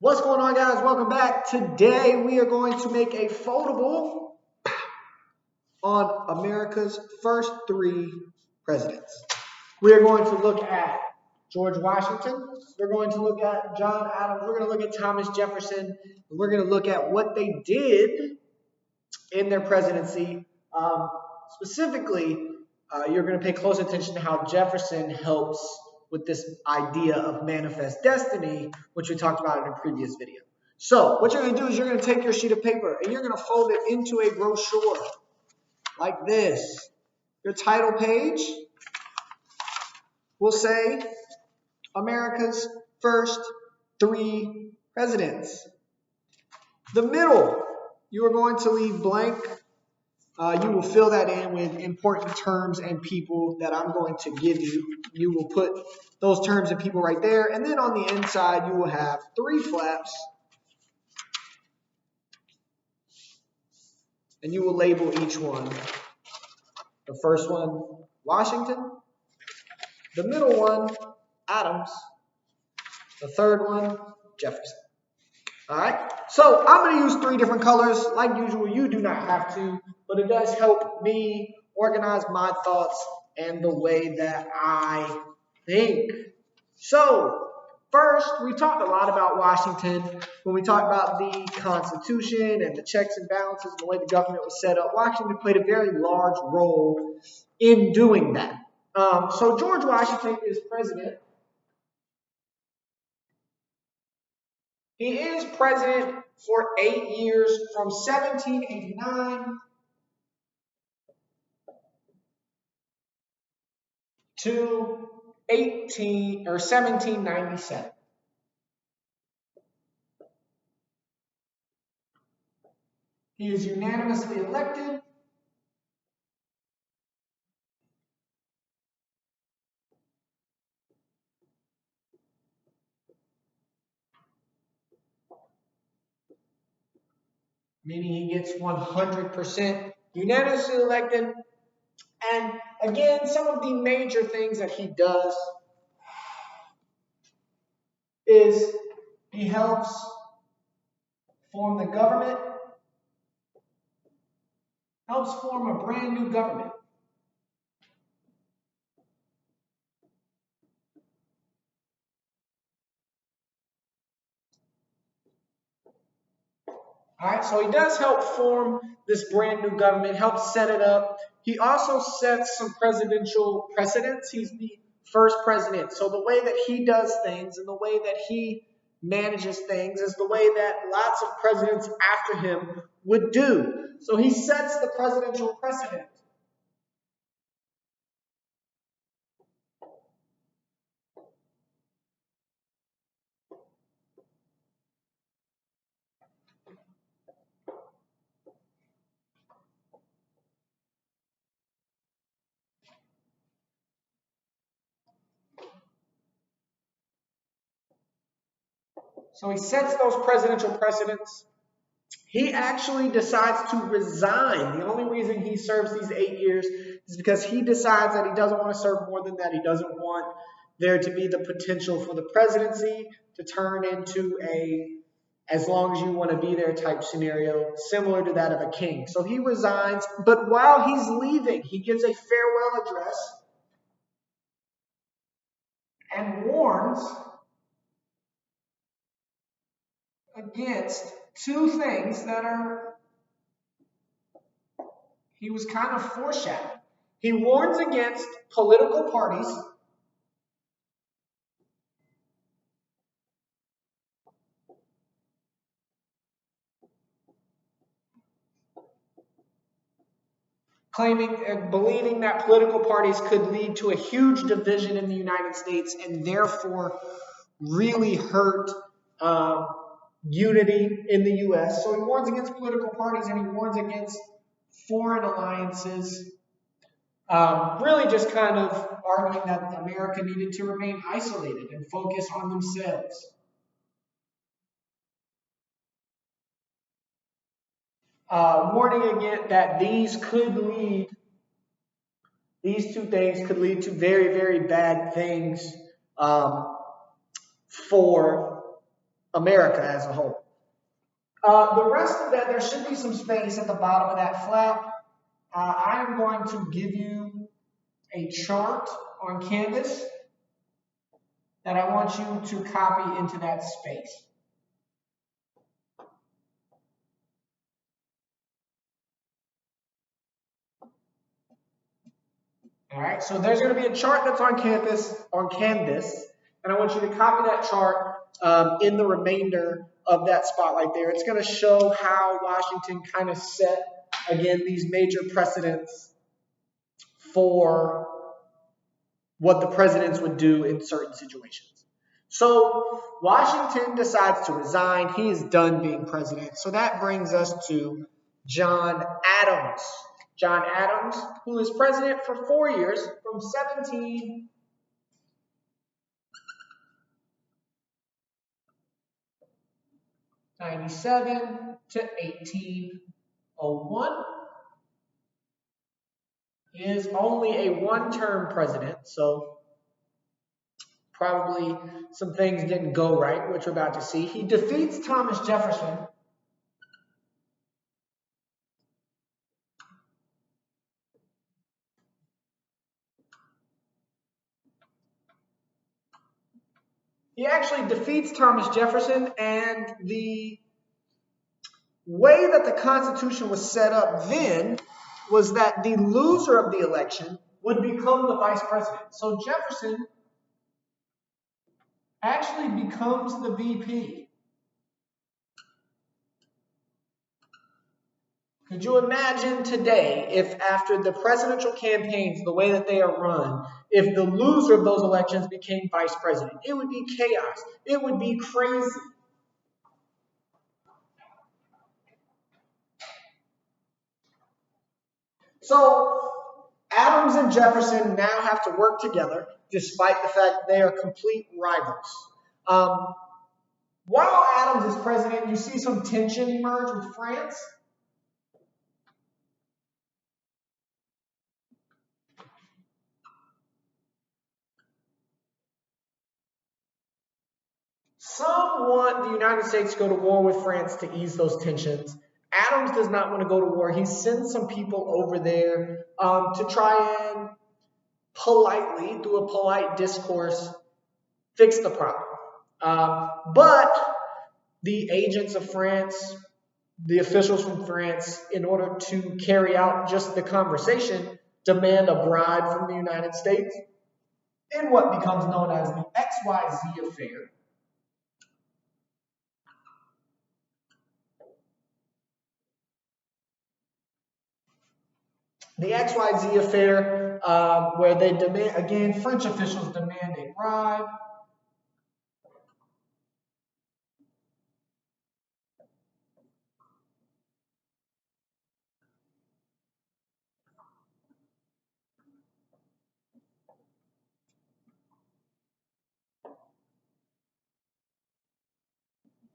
What's going on, guys? Welcome back. Today we are going to make a foldable on America's first three presidents. We are going to look at George Washington. We're going to look at John Adams. We're going to look at Thomas Jefferson. And we're going to look at what they did in their presidency. Specifically, you're going to pay close attention to how Jefferson helps with this idea of manifest destiny, which we talked about in a previous video. So what you're going to do is you're going to take your sheet of paper and you're going to fold it into a brochure like this. Your title page will say America's first three presidents. The middle, you are going to leave blank. You will fill that in with important terms and people that I'm going to give you. You will put those terms and people right there. And then on the inside, you will have three flaps. And you will label each one. The first one, Washington. The middle one, Adams. The third one, Jefferson. All right, so I'm going to use three different colors. Like usual, you do not have to, but it does help me organize my thoughts and the way that I think. So, first, we talked a lot about Washington. When we talked about the Constitution and the checks and balances and the way the government was set up, Washington played a very large role in doing that. So George Washington is president. He is president for 8 years from 1789 to 1797. He is unanimously elected. Meaning he gets 100% unanimously elected. And again, some of the major things that he does is he helps form the government, helps form a brand new government. All right, so he does help form this brand new government, helps set it up. He also sets some presidential precedents. He's the first president. So the way that he does things and the way that he manages things is the way that lots of presidents after him would do. So he sets the presidential precedent. So he sets those presidential precedents. He actually decides to resign. The only reason he serves these 8 years is because he decides that he doesn't want to serve more than that. He doesn't want there to be the potential for the presidency to turn into a as long as you want to be there type scenario, similar to that of a king. So he resigns, but while he's leaving, he gives a farewell address and warns against two things that he was kind of foreshadowing. He warns against political parties believing that political parties could lead to a huge division in the United States and therefore really hurt unity in the U.S. So he warns against political parties and he warns against foreign alliances, really just kind of arguing that America needed to remain isolated and focus on themselves. Warning again that these two things could lead to very, very bad things for America as a whole. The rest of that, there should be some space at the bottom of that flap. I am going to give you a chart on canvas that I want you to copy into that space. All right, so there's going to be a chart that's on canvas, and I want you to copy that chart in the remainder of that spot right there. It's going to show how Washington kind of set, again, these major precedents for what the presidents would do in certain situations. So Washington decides to resign. He is done being president. So that brings us to John Adams. John Adams, who is president for 4 years, from 1797 to 1801. He is only a one-term president, so probably some things didn't go right, which we're about to see. He defeats Thomas Jefferson. He actually defeats Thomas Jefferson, and the way that the Constitution was set up then was that the loser of the election would become the vice president. So Jefferson actually becomes the VP. Could you imagine today if after the presidential campaigns, the way that they are run, if the loser of those elections became vice president? It would be chaos. It would be crazy. So Adams and Jefferson now have to work together, despite the fact they are complete rivals. While Adams is president, you see some tension emerge with France. Some want the United States to go to war with France to ease those tensions. Adams does not want to go to war. He sends some people over there to try and politely, through a polite discourse, fix the problem. But the agents of France, the officials from France, in order to carry out just the conversation, demand a bribe from the United States in what becomes known as the XYZ affair. The XYZ affair, where they demand, again, French officials demand a bribe.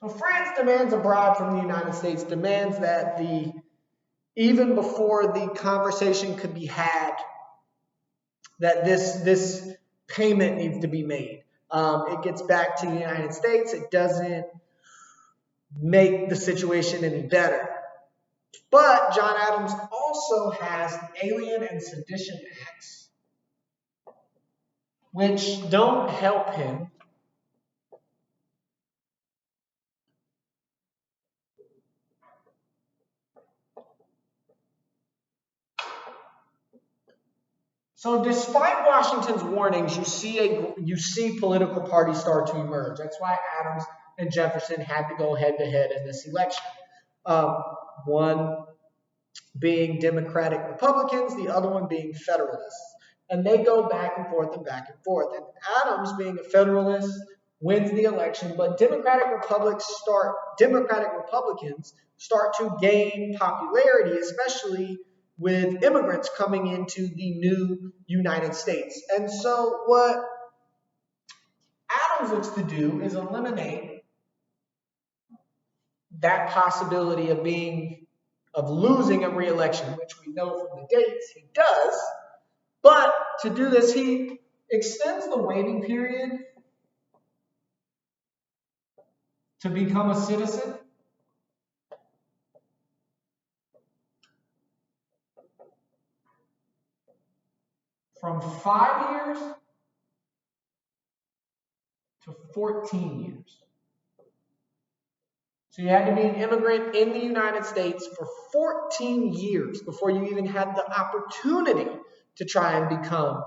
So France demands a bribe from the United States, demands that even before the conversation could be had, that this payment needs to be made. It gets back to the United States. It doesn't make the situation any better. But John Adams also has Alien and Sedition Acts, which don't help him. So despite Washington's warnings, you see political parties start to emerge. That's why Adams and Jefferson had to go head to head in this election. One being Democratic Republicans, the other one being Federalists. And they go back and forth and back and forth. And Adams, being a Federalist, wins the election, but Democratic Republicans start to gain popularity, especially with immigrants coming into the new United States. And so what Adams looks to do is eliminate that possibility of losing a re-election, which we know from the dates he does. But to do this, he extends the waiting period to become a citizen? From 5 years to 14 years. So you had to be an immigrant in the United States for 14 years before you even had the opportunity to try and become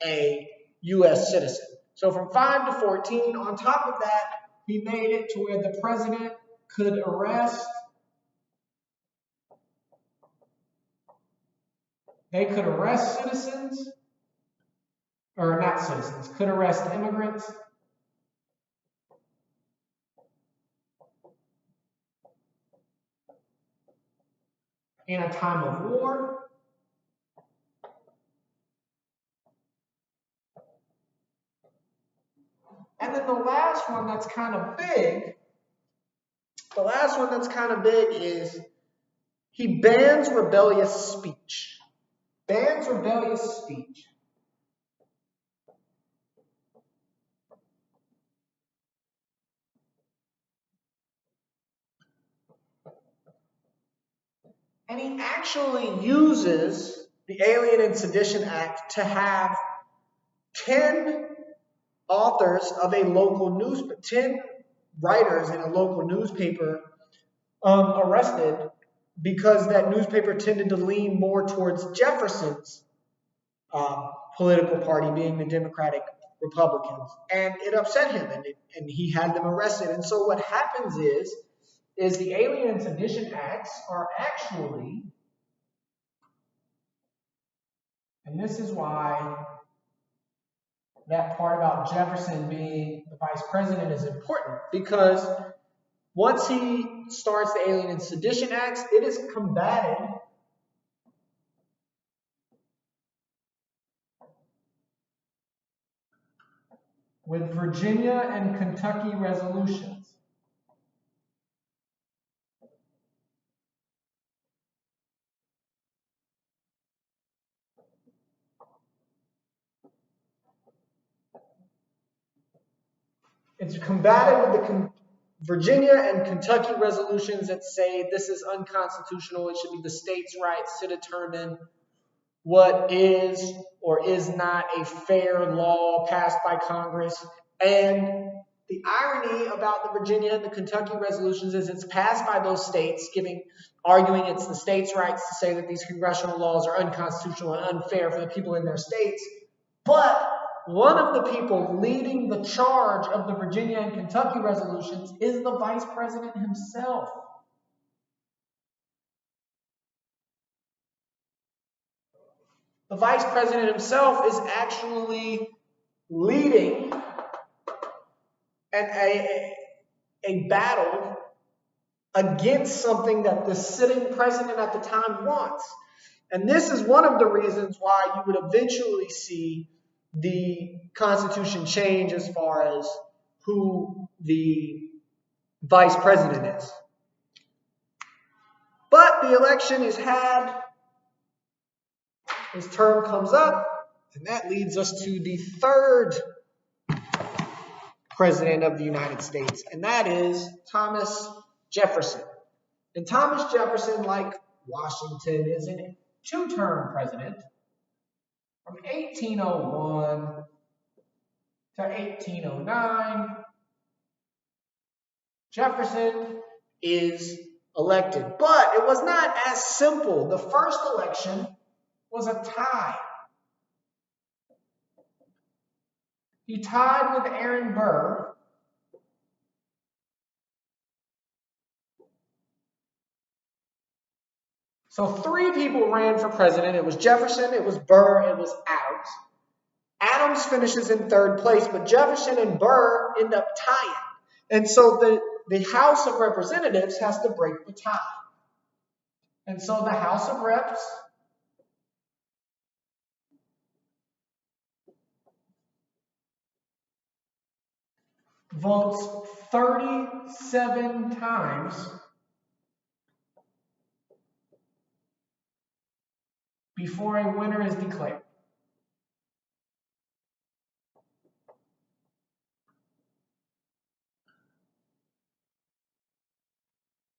a U.S. citizen. So from 5 to 14, on top of that, he made it to where the president could arrest, citizens, or not citizens, could arrest immigrants in a time of war. And then the last one that's kind of big, is he bans rebellious speech. Bans rebellious speech. And he actually uses the Alien and Sedition Act to have 10 authors of a local newspaper, 10 writers in a local newspaper arrested because that newspaper tended to lean more towards Jefferson's political party, being the Democratic Republicans. And it upset him, and he had them arrested. And so what happens is the Alien and Sedition Acts are actually, and this is why that part about Jefferson being the vice president is important, because once he starts the Alien and Sedition Acts, it is combated with Virginia and Kentucky resolutions. It's combated with the Virginia and Kentucky resolutions that say this is unconstitutional. It should be the states' rights to determine what is or is not a fair law passed by Congress. And the irony about the Virginia and the Kentucky resolutions is it's passed by those states, arguing it's the states' rights to say that these congressional laws are unconstitutional and unfair for the people in their states. But one of the people leading the charge of the Virginia and Kentucky resolutions is the vice president himself. The vice president himself is actually leading a battle against something that the sitting president at the time wants. And this is one of the reasons why you would eventually see the Constitution change as far as who the vice president is. But the election is had, his term comes up, and that leads us to the third president of the United States, and that is Thomas Jefferson. And Thomas Jefferson, like Washington, is a two-term president from 1801 to 1809. Jefferson is elected, but it was not as simple. The first election was a tie. He tied with Aaron Burr. So 3 people ran for president. It was Jefferson, it was Burr, it was Adams. Adams finishes in 3rd place, but Jefferson and Burr end up tying. And so the House of Representatives has to break the tie. And so the House of Reps votes 37 times before a winner is declared.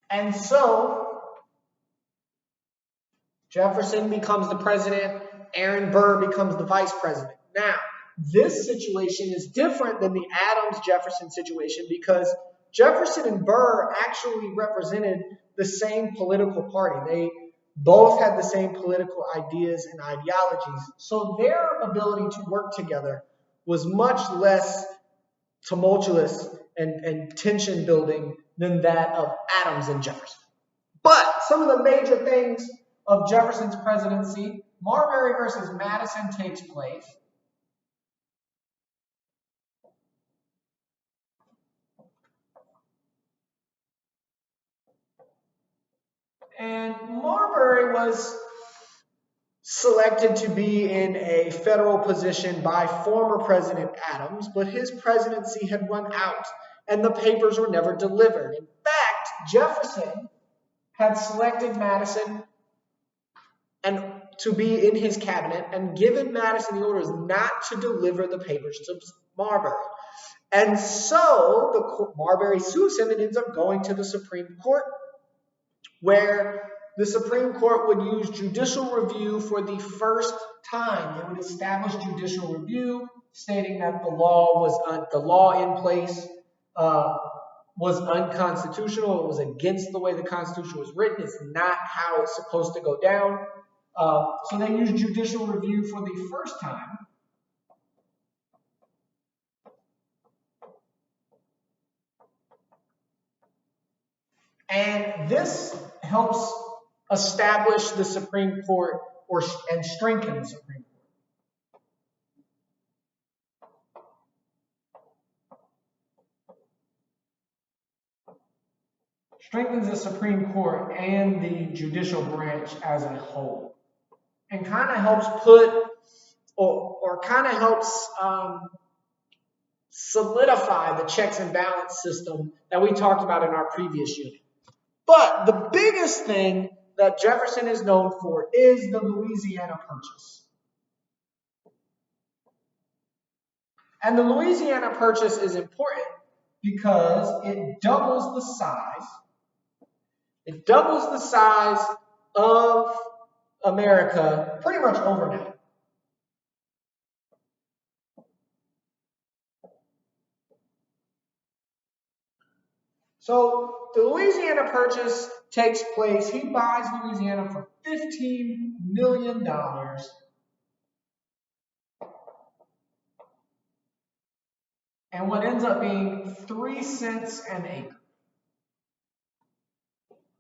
And so Jefferson becomes the president, Aaron Burr becomes the vice president. Now, this situation is different than the Adams-Jefferson situation because Jefferson and Burr actually represented the same political party. They both had the same political ideas and ideologies. So their ability to work together was much less tumultuous and tension building than that of Adams and Jefferson. But some of the major things of Jefferson's presidency, Marbury versus Madison takes place. And Marbury was selected to be in a federal position by former President Adams, but his presidency had run out and the papers were never delivered. In fact, Jefferson had selected Madison and to be in his cabinet and given Madison the orders not to deliver the papers to Marbury. And so Marbury sues him and ends up going to the Supreme Court, where the Supreme Court would use judicial review for the first time. It would establish judicial review, stating that the law in place was unconstitutional. It was against the way the Constitution was written. It's not how it's supposed to go down. So they used judicial review for the first time. And this helps establish the Supreme Court and strengthen the Supreme Court. Strengthens the Supreme Court and the judicial branch as a whole. And kind of helps solidify the checks and balance system that we talked about in our previous unit. But the biggest thing that Jefferson is known for is the Louisiana Purchase. And the Louisiana Purchase is important because it doubles the size. It doubles the size of America pretty much overnight. So the Louisiana Purchase takes place. He buys Louisiana for $15 million. And what ends up being 3 cents an acre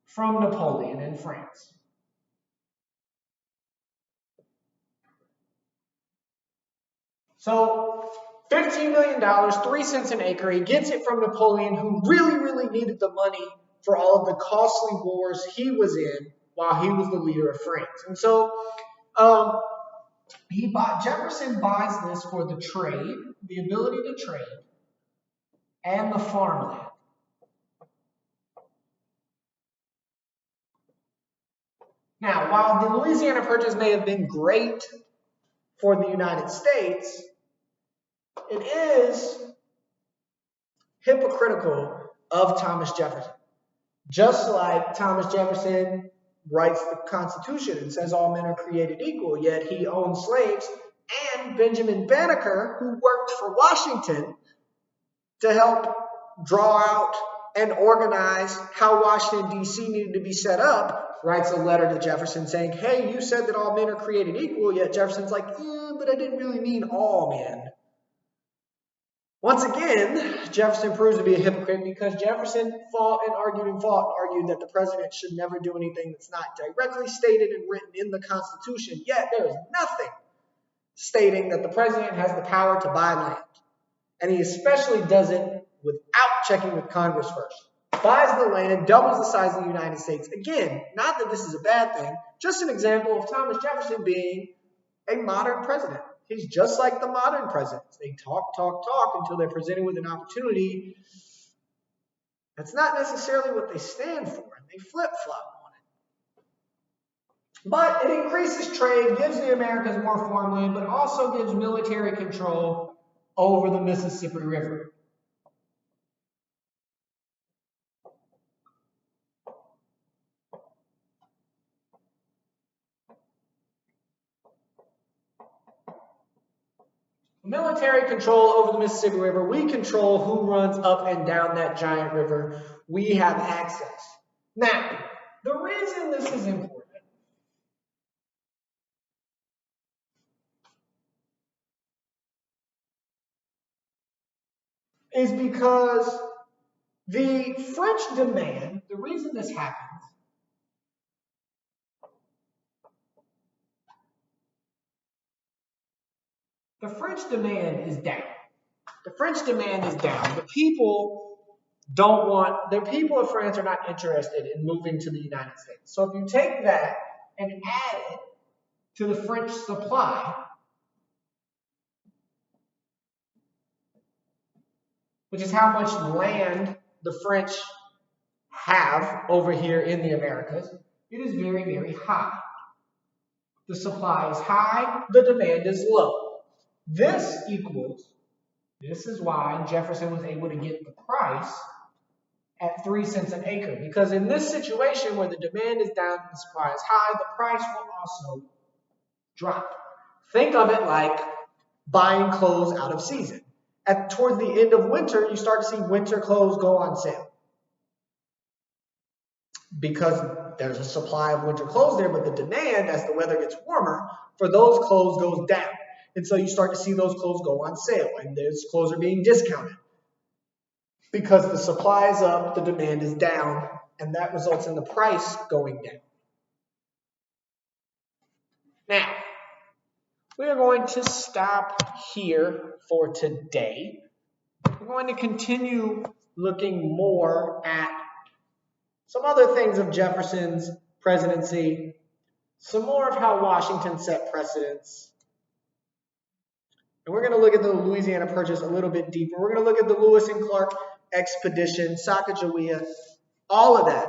from Napoleon in France. So $15 million, 3 cents an acre. He gets it from Napoleon, who really, really needed the money for all of the costly wars he was in while he was the leader of France. And so Jefferson buys this for the trade, the ability to trade, and the farmland. Now, while the Louisiana Purchase may have been great for the United States, it is hypocritical of Thomas Jefferson. Just like Thomas Jefferson writes the Constitution and says all men are created equal, yet he owned slaves, and Benjamin Banneker, who worked for Washington to help draw out and organize how Washington, D.C. needed to be set up, writes a letter to Jefferson saying, hey, you said that all men are created equal, yet Jefferson's like, but I didn't really mean all men. Once again, Jefferson proves to be a hypocrite because Jefferson fought and argued that the president should never do anything that's not directly stated and written in the Constitution, yet there is nothing stating that the president has the power to buy land. And he especially does it without checking with Congress first. Buys the land, doubles the size of the United States. Again, not that this is a bad thing, just an example of Thomas Jefferson being a modern president. He's just like the modern presidents. They talk until they're presented with an opportunity. That's not necessarily what they stand for, and they flip-flop on it. But it increases trade, gives the Americas more farmland, but also gives military control over the Mississippi River. military control over the Mississippi River. We control who runs up and down that giant river. We have access. Now, the reason this is important is because the French demand, the reason this happens, the French demand is down. The French demand is down. The people the people of France are not interested in moving to the United States. So if you take that and add it to the French supply, which is how much land the French have over here in the Americas, it is very, very high. The supply is high, the demand is low. This is why Jefferson was able to get the price at 3 cents an acre. Because in this situation where the demand is down and the supply is high, the price will also drop. Think of it like buying clothes out of season. Towards the end of winter, you start to see winter clothes go on sale. Because there's a supply of winter clothes there, but the demand, as the weather gets warmer, for those clothes goes down. And so you start to see those clothes go on sale, and those clothes are being discounted. Because the supply is up, the demand is down, and that results in the price going down. Now, we are going to stop here for today. We're going to continue looking more at some other things of Jefferson's presidency, some more of how Washington set precedents. And we're going to look at the Louisiana Purchase a little bit deeper. We're going to look at the Lewis and Clark expedition, Sacagawea, all of that.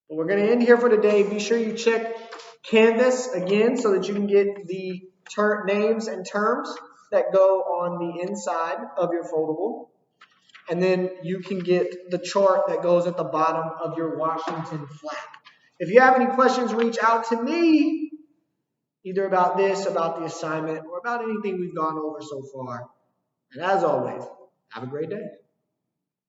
But we're going to end here for today. Be sure you check Canvas again so that you can get the names and terms that go on the inside of your foldable. And then you can get the chart that goes at the bottom of your Washington flag. If you have any questions, reach out to me, either about this, about the assignment, or about anything we've gone over so far. And as always, have a great day.